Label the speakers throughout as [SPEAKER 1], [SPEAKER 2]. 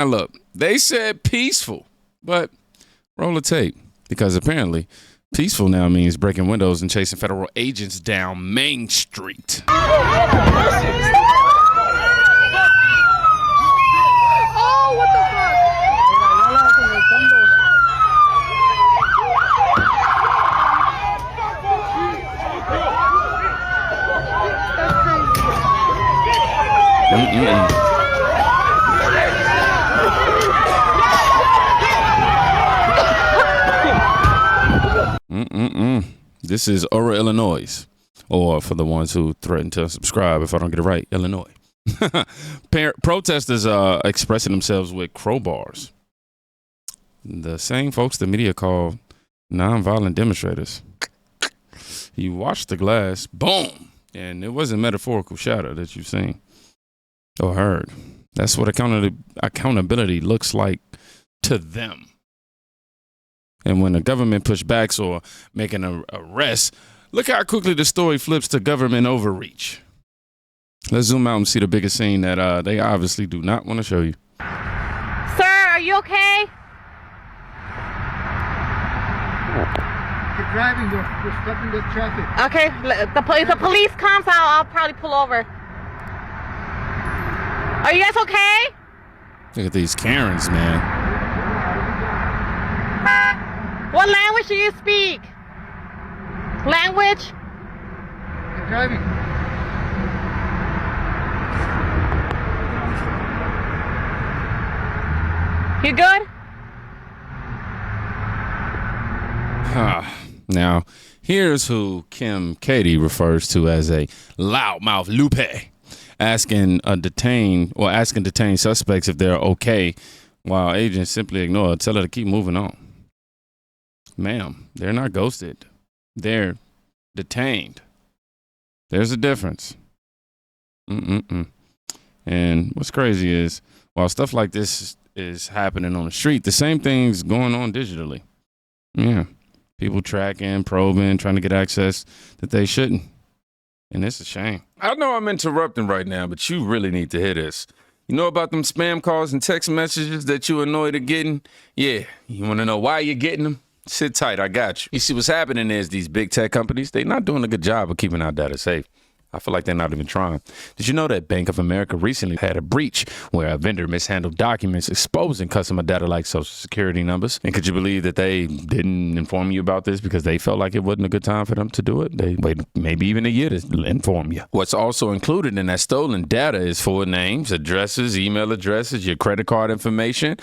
[SPEAKER 1] Now look, they said peaceful, but roll the tape, because apparently peaceful now means breaking windows and chasing federal agents down Main Street. This is Aura, Illinois, or for the ones who threaten to subscribe if I don't get it right, Illinois. Protesters expressing themselves with crowbars. The same folks the media call nonviolent demonstrators. You watch the glass, boom, and it wasn't metaphorical shatter that you've seen or heard. That's what accountability looks like to them. And when the government pushbacks or making an arrest, look how quickly the story flips to government overreach. Let's zoom out and see the biggest scene that they obviously do not want to show you.
[SPEAKER 2] Sir, are you okay?
[SPEAKER 3] Keep driving, you're stopping the traffic.
[SPEAKER 2] Okay, the police comes out, I'll probably pull over. Are you guys okay?
[SPEAKER 1] Look at these Karens, man.
[SPEAKER 2] What language do you speak? Language?
[SPEAKER 3] Keep driving.
[SPEAKER 2] You good?
[SPEAKER 1] Now, here's who Kim Katie refers to as a loudmouth Lupe, asking detained suspects if they're okay, while agents simply ignore it, tell her to keep moving on. Ma'am, they're not ghosted. They're detained. There's a difference. And what's crazy is, while stuff like this is happening on the street, the same thing's going on digitally. Yeah. People tracking, probing, trying to get access that they shouldn't. And it's a shame. I know I'm interrupting right now, but you really need to hear this. You know about them spam calls and text messages that you're annoyed at getting? Yeah. You want to know why you're getting them? Sit tight, I got you. You see, what's happening is these big tech companies, they're not doing a good job of keeping our data safe. I feel like they're not even trying. Did you know that Bank of America recently had a breach where a vendor mishandled documents exposing customer data like social security numbers? And could you believe that they didn't inform you about this because they felt like it wasn't a good time for them to do it? They waited maybe even a year to inform you. What's also included in that stolen data is full names, addresses, email addresses, your credit card information.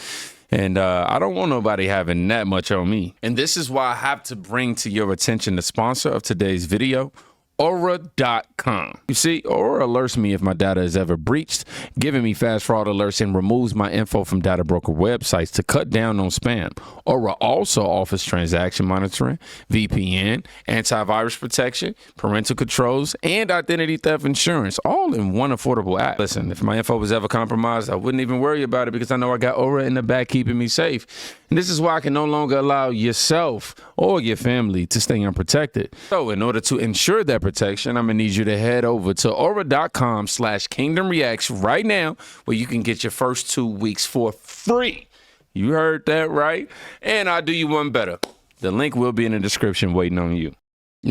[SPEAKER 1] And I don't want nobody having that much on me. And this is why I have to bring to your attention the sponsor of today's video, Aura.com. You see, Aura alerts me if my data is ever breached, giving me fast fraud alerts and removes my info from data broker websites to cut down on spam. Aura also offers transaction monitoring, VPN, antivirus protection, parental controls, and identity theft insurance, all in one affordable app. Listen, if my info was ever compromised, I wouldn't even worry about it because I know I got Aura in the back keeping me safe. And this is why I can no longer allow yourself or your family to stay unprotected. So in order to ensure that protection, I'm going to need you to head over to aura.com/kingdomreacts right now, where you can get your first 2 weeks for free. You heard that right. And I'll do you one better. The link will be in the description waiting on you.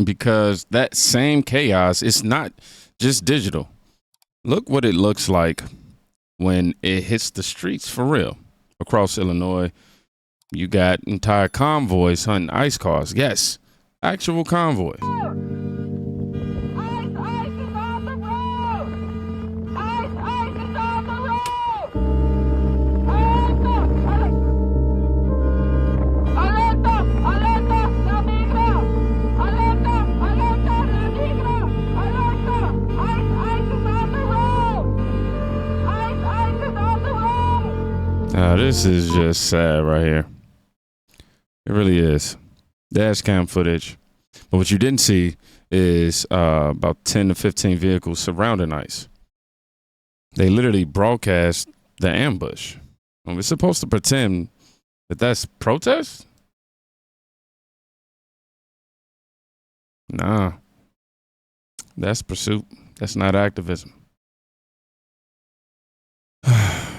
[SPEAKER 1] Because that same chaos is not just digital. Look what it looks like when it hits the streets for real. Across Illinois, you got entire convoys hunting ICE cars. Yes, actual convoys. This is just sad right here. It really is. Dash cam footage. But what you didn't see is about 10 to 15 vehicles surrounding ICE. They literally broadcast the ambush. And we're supposed to pretend that that's protest? Nah. That's pursuit. That's not activism.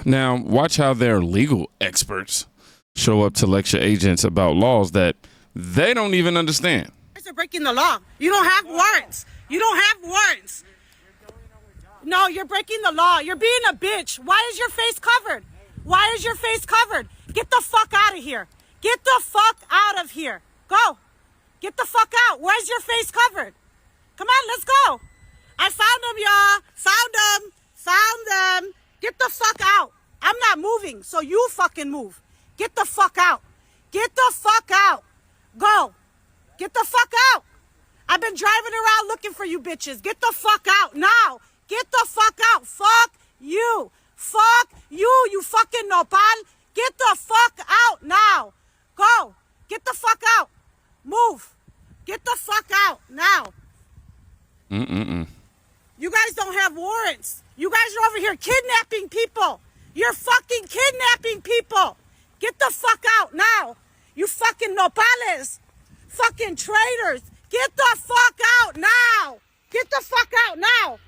[SPEAKER 1] Now, watch how their legal experts show up to lecture agents about laws that they don't even understand.
[SPEAKER 4] You're breaking the law. You don't have warrants. You don't have warrants. No, you're breaking the law. You're being a bitch. Why is your face covered? Why is your face covered? Get the fuck out of here. Get the fuck out of here. Go. Get the fuck out. Where's your face covered? Come on, let's go. I found them, y'all. Found them. Found them. Get the fuck out. I'm not moving, so you fucking move. Get the fuck out. Get the fuck out. Go. Get the fuck out. I've been driving around looking for you bitches. Get the fuck out now. Get the fuck out. Fuck you. Fuck you, you fucking nopal. Get the fuck out now. Go. Get the fuck out. Move. Get the fuck out now. You guys don't have warrants. You guys are over here kidnapping people. You're fucking kidnapping people. Get the fuck out now. You fucking nopales. Fucking traitors. Get the fuck out now. Get the fuck out now.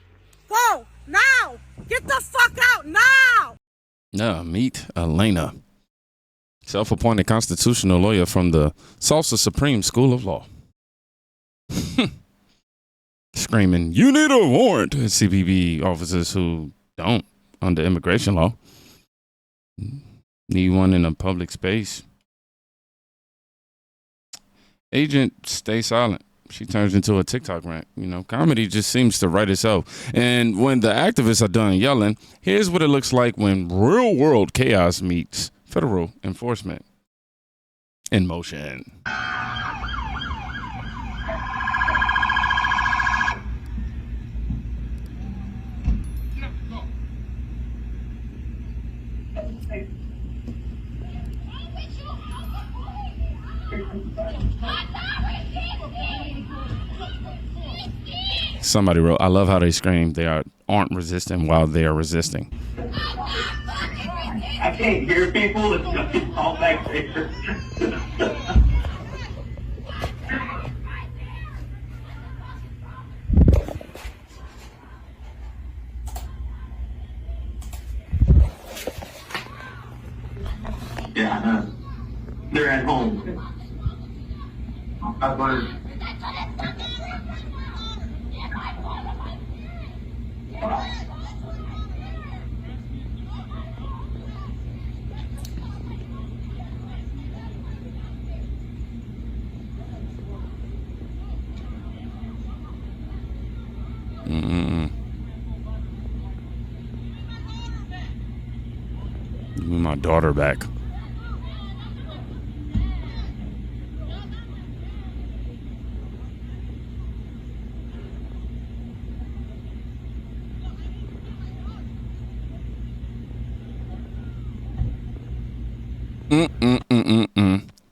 [SPEAKER 4] Go now. Get the fuck out now.
[SPEAKER 1] Meet Elena, self-appointed constitutional lawyer from the Salsa Supreme School of Law. Screaming, you need a warrant at CBP officers who don't under immigration law. Need one in a public space. Agent, stay silent. She turns into a TikTok rant. Comedy just seems to write itself. And when the activists are done yelling, here's what it looks like when real world chaos meets federal enforcement in motion. Somebody wrote, I love how they scream. They aren't resisting while they are resisting.
[SPEAKER 5] I can't hear people. It's all back there. Yeah, they're at home. I was.
[SPEAKER 1] Give me my daughter back.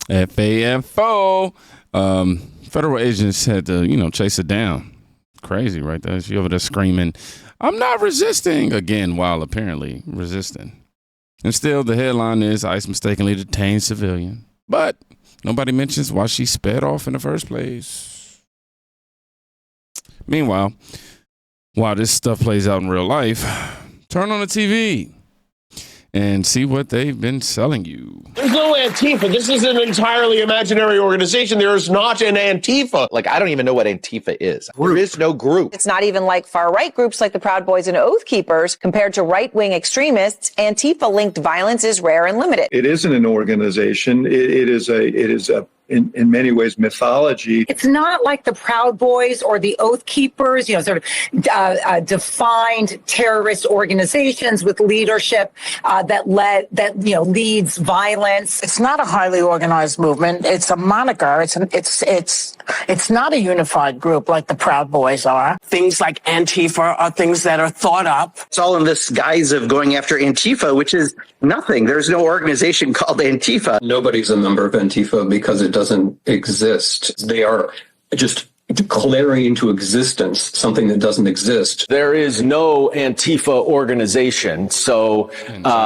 [SPEAKER 1] FAFO. Federal agents had to, chase it down. Crazy, right there. She over there screaming, I'm not resisting, again, while apparently resisting. And still, the headline is ICE mistakenly detained civilian. But nobody mentions why she sped off in the first place. Meanwhile, while this stuff plays out in real life, turn on the TV and see what they've been selling you.
[SPEAKER 6] There's no Antifa. This is an entirely imaginary organization. There is not an Antifa.
[SPEAKER 7] Like, I don't even know what Antifa is. There is no group.
[SPEAKER 8] It's not even like far-right groups like the Proud Boys and Oath Keepers. Compared to right-wing extremists, Antifa-linked violence is rare and limited.
[SPEAKER 9] It isn't an organization. It is in many ways mythology.
[SPEAKER 10] It's not like the Proud Boys or the Oath Keepers, sort of defined terrorist organizations with leadership that leads violence.
[SPEAKER 11] It's not a highly organized movement. It's a moniker. It's not a unified group like the Proud Boys are.
[SPEAKER 12] Things like Antifa are things that are thought up.
[SPEAKER 13] It's all in this guise of going after Antifa, which is nothing. There's no organization called Antifa.
[SPEAKER 14] Nobody's a member of Antifa because it doesn't exist. They are just
[SPEAKER 6] declaring into existence something that doesn't exist.
[SPEAKER 14] There is no Antifa organization, so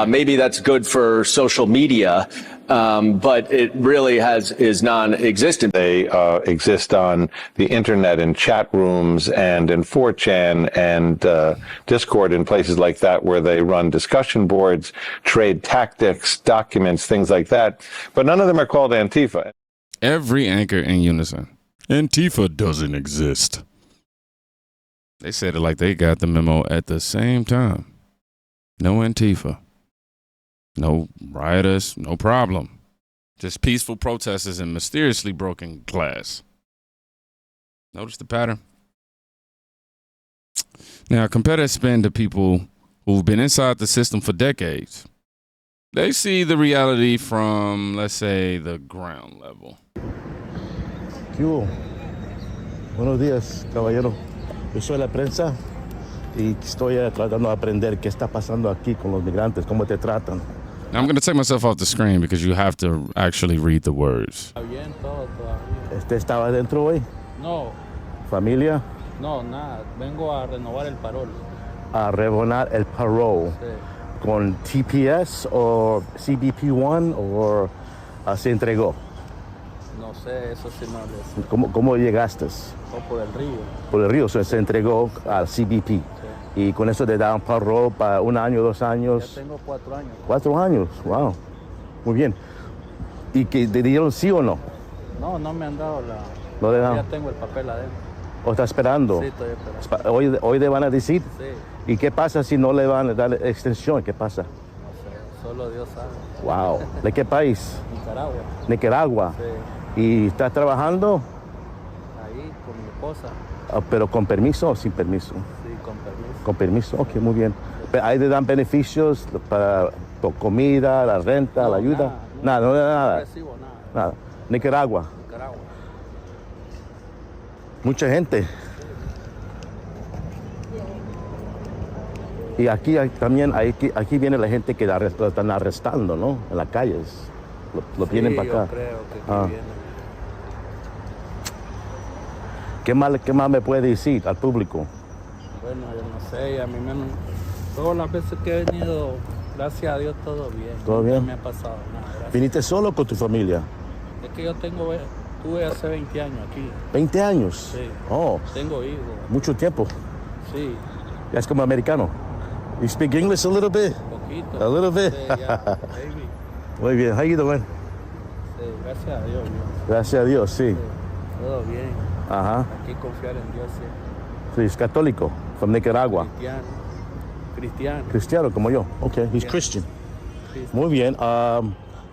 [SPEAKER 14] maybe that's good for social media, but it really is non-existent.
[SPEAKER 15] They exist on the internet in chat rooms and in 4chan and Discord and places like that, where they run discussion boards, trade tactics, documents, things like that. But none of them are called Antifa.
[SPEAKER 1] Every anchor in unison. Antifa doesn't exist. They said it like they got the memo at the same time. No Antifa. No rioters, no problem. Just peaceful protesters in mysteriously broken glass. Notice the pattern? Now, compare that spin to people who've been inside the system for decades. They see the reality from, let's say, the ground level.
[SPEAKER 16] ¿Qué hubo? Buenos días, caballero. Yo soy la prensa y estoy tratando de aprender qué está pasando aquí con los migrantes, cómo te tratan.
[SPEAKER 1] Now, I'm going to take myself off the screen because you have to actually read the words.
[SPEAKER 16] ¿Este estaba dentro hoy?
[SPEAKER 17] No.
[SPEAKER 16] ¿Familia?
[SPEAKER 17] No, nada. Vengo a renovar el parol.
[SPEAKER 16] A renovar el parol.
[SPEAKER 17] Sí.
[SPEAKER 16] ¿Con TPS o CBP-1 o se entregó?
[SPEAKER 17] No sé, eso sí no les...
[SPEAKER 16] ¿Cómo llegaste?
[SPEAKER 17] Por el río.
[SPEAKER 16] Por el río, se entregó al CBP. Sí. Y con eso te dan parol para 1 año, 2 años.
[SPEAKER 17] Ya tengo 4 años.
[SPEAKER 16] 4 años, wow. Muy bien. ¿Y que te dieron sí o no?
[SPEAKER 17] No, no me han dado la...
[SPEAKER 16] No le dan.
[SPEAKER 17] Ya tengo el papel adentro.
[SPEAKER 16] ¿O está esperando?
[SPEAKER 17] Sí, estoy esperando.
[SPEAKER 16] ¿Hoy le van a decir?
[SPEAKER 17] Sí.
[SPEAKER 16] ¿Y qué pasa si no le van a dar extensión? ¿Qué pasa?
[SPEAKER 17] No sé, solo Dios sabe.
[SPEAKER 16] Wow. ¿De qué país?
[SPEAKER 17] Nicaragua.
[SPEAKER 16] Nicaragua.
[SPEAKER 17] Sí.
[SPEAKER 16] ¿Y estás trabajando?
[SPEAKER 17] Ahí con mi esposa.
[SPEAKER 16] ¿Pero con permiso o sin permiso?
[SPEAKER 17] Sí, con permiso.
[SPEAKER 16] Con permiso, ok, muy bien. ¿Ahí le dan beneficios para comida, la renta, la ayuda? Nada, no le dan nada.
[SPEAKER 17] No recibo nada.
[SPEAKER 16] Nada. Nicaragua.
[SPEAKER 17] Nicaragua.
[SPEAKER 16] Mucha gente. Y aquí también, aquí viene la gente que lo están arrestando, ¿no? En las calles. Lo tienen para acá.
[SPEAKER 17] Yo creo que vienen.
[SPEAKER 16] ¿Qué más me puede decir al público?
[SPEAKER 17] Bueno, yo no sé, a mí todas las veces que he venido, gracias a Dios, todo bien.
[SPEAKER 16] ¿Todo bien?
[SPEAKER 17] No me ha pasado nada. Gracias.
[SPEAKER 16] ¿Viniste solo o con tu familia?
[SPEAKER 17] Es que yo tuve hace 20 años aquí.
[SPEAKER 16] ¿20 años?
[SPEAKER 17] Sí.
[SPEAKER 16] Oh.
[SPEAKER 17] Tengo hijos.
[SPEAKER 16] Mucho tiempo.
[SPEAKER 17] Sí.
[SPEAKER 16] Ya es como americano. You speak English a little bit?
[SPEAKER 17] Poquito.
[SPEAKER 16] A little bit?
[SPEAKER 17] Sí, ya, baby.
[SPEAKER 16] Muy bien. How you doing?
[SPEAKER 17] Sí, gracias a Dios.
[SPEAKER 16] Gracias a Dios, sí.
[SPEAKER 17] Sí. Todo bien.
[SPEAKER 16] Ajá.
[SPEAKER 17] Aquí confiar en Dios siempre.
[SPEAKER 16] Sí, es católico, from Nicaragua.
[SPEAKER 17] Cristiano.
[SPEAKER 16] Cristiano, como yo. Okay, he's Christian. Muy bien.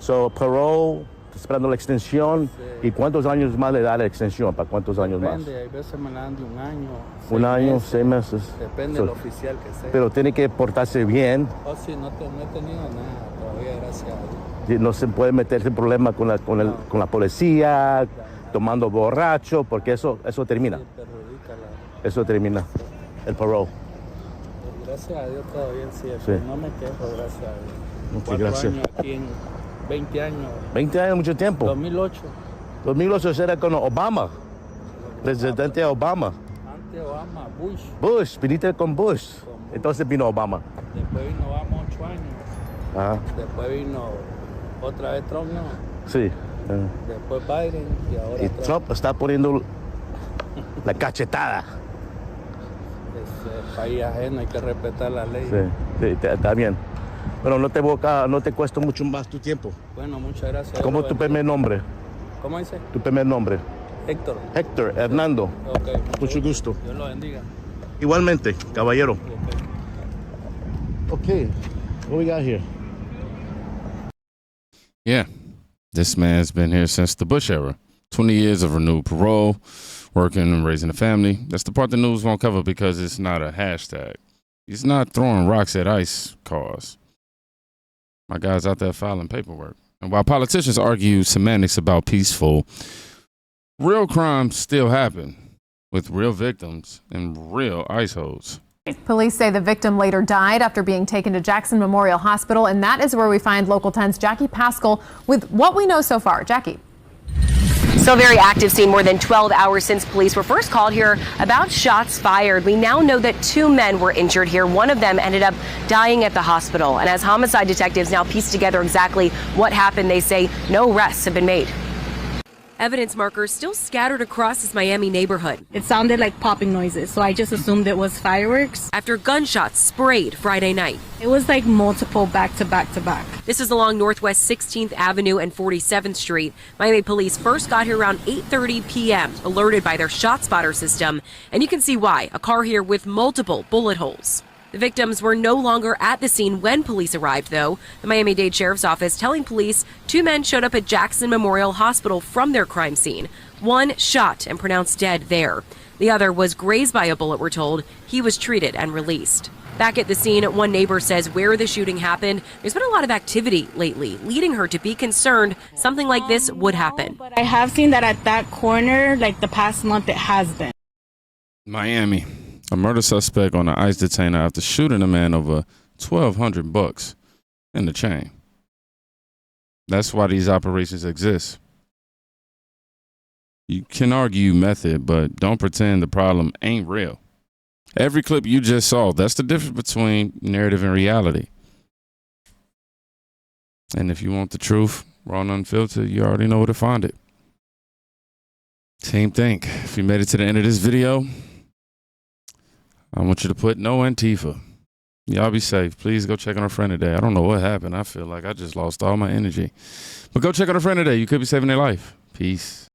[SPEAKER 16] So, parole, esperando la extensión.
[SPEAKER 17] Sí.
[SPEAKER 16] ¿Y cuántos años más le da la extensión? ¿Para cuántos años más?
[SPEAKER 17] Depende, hay veces me la dan de 1 año.
[SPEAKER 16] 1 año, 6 meses.
[SPEAKER 17] Depende del oficial que sea.
[SPEAKER 16] Pero tiene que portarse bien.
[SPEAKER 17] Oh, sí, no he tenido nada todavía, gracias a Dios.
[SPEAKER 16] No se puede meterse en problemas con la policía, tomando borracho, porque eso termina.
[SPEAKER 17] Sí, perjudica
[SPEAKER 16] Eso termina el parole.
[SPEAKER 17] Gracias a Dios todo bien, sí. No me quejo, gracias a Dios.
[SPEAKER 16] Muchas
[SPEAKER 17] 4
[SPEAKER 16] gracias.
[SPEAKER 17] años aquí en 20 años.
[SPEAKER 16] 20 años, mucho tiempo.
[SPEAKER 17] 2008.
[SPEAKER 16] 2008 era con Obama, presidente Obama.
[SPEAKER 17] Antes Obama, Bush.
[SPEAKER 16] Bush, viniste con Bush. Entonces vino Obama.
[SPEAKER 17] Después vino Obama 8 años.
[SPEAKER 16] Ajá.
[SPEAKER 17] Después vino otra vez Trump, ¿no?
[SPEAKER 16] Sí.
[SPEAKER 17] Después Biden y ahora
[SPEAKER 16] Trump está poniendo la cachetada.
[SPEAKER 17] Es país ajeno, hay que respetar la ley.
[SPEAKER 16] Sí, está bien. Bueno, no te cuesta mucho más tu tiempo.
[SPEAKER 17] Bueno, muchas gracias.
[SPEAKER 16] ¿Cómo es tu primer nombre?
[SPEAKER 17] ¿Cómo dice?
[SPEAKER 16] Tu primer nombre.
[SPEAKER 17] Héctor.
[SPEAKER 16] Héctor, Hernando.
[SPEAKER 17] Okay,
[SPEAKER 16] mucho gusto.
[SPEAKER 17] Dios lo bendiga.
[SPEAKER 16] Igualmente, caballero. Okay, what we got here?
[SPEAKER 1] Yeah, this man's been here since the Bush era. 20 years of renewed parole, working and raising a family. That's the part the news won't cover because it's not a hashtag. He's not throwing rocks at ICE cars. My guy's out there filing paperwork. And while politicians argue semantics about peaceful, real crimes still happen with real victims and real ICE hoes.
[SPEAKER 18] Police say the victim later died after being taken to Jackson Memorial Hospital, and that is where we find Local 10's Jackie Pascal with what we know so far. Jackie.
[SPEAKER 19] Still a very active scene more than 12 hours since police were first called here about shots fired. We now know that 2 men were injured here. One of them ended up dying at the hospital. And as homicide detectives now piece together exactly what happened, they say no arrests have been made. Evidence markers still scattered across this Miami neighborhood.
[SPEAKER 20] It sounded like popping noises, so I just assumed it was fireworks.
[SPEAKER 19] After gunshots sprayed Friday night.
[SPEAKER 20] It was like multiple back to back to back.
[SPEAKER 19] This is along Northwest 16th Avenue and 47th Street. Miami police first got here around 8:30 p.m., alerted by their shot spotter system. And you can see why. A car here with multiple bullet holes. The victims were no longer at the scene when police arrived, though. The Miami-Dade Sheriff's Office telling police 2 men showed up at Jackson Memorial Hospital from their crime scene. One shot and pronounced dead there. The other was grazed by a bullet, we're told. He was treated and released. Back at the scene, one neighbor says where the shooting happened, there's been a lot of activity lately, leading her to be concerned something like this would happen.
[SPEAKER 20] But I have seen that at that corner, like the past month, it has been.
[SPEAKER 1] Miami. A murder suspect on an ICE detainer after shooting a man over $1,200 in the chain. That's why these operations exist. You can argue method, but don't pretend the problem ain't real. Every clip you just saw, that's the difference between narrative and reality. And if you want the truth, raw and unfiltered, you already know where to find it. Same thing. If you made it to the end of this video, I want you to put no Antifa. Y'all be safe. Please go check on a friend today. I don't know what happened. I feel like I just lost all my energy. But go check on a friend today. You could be saving their life. Peace.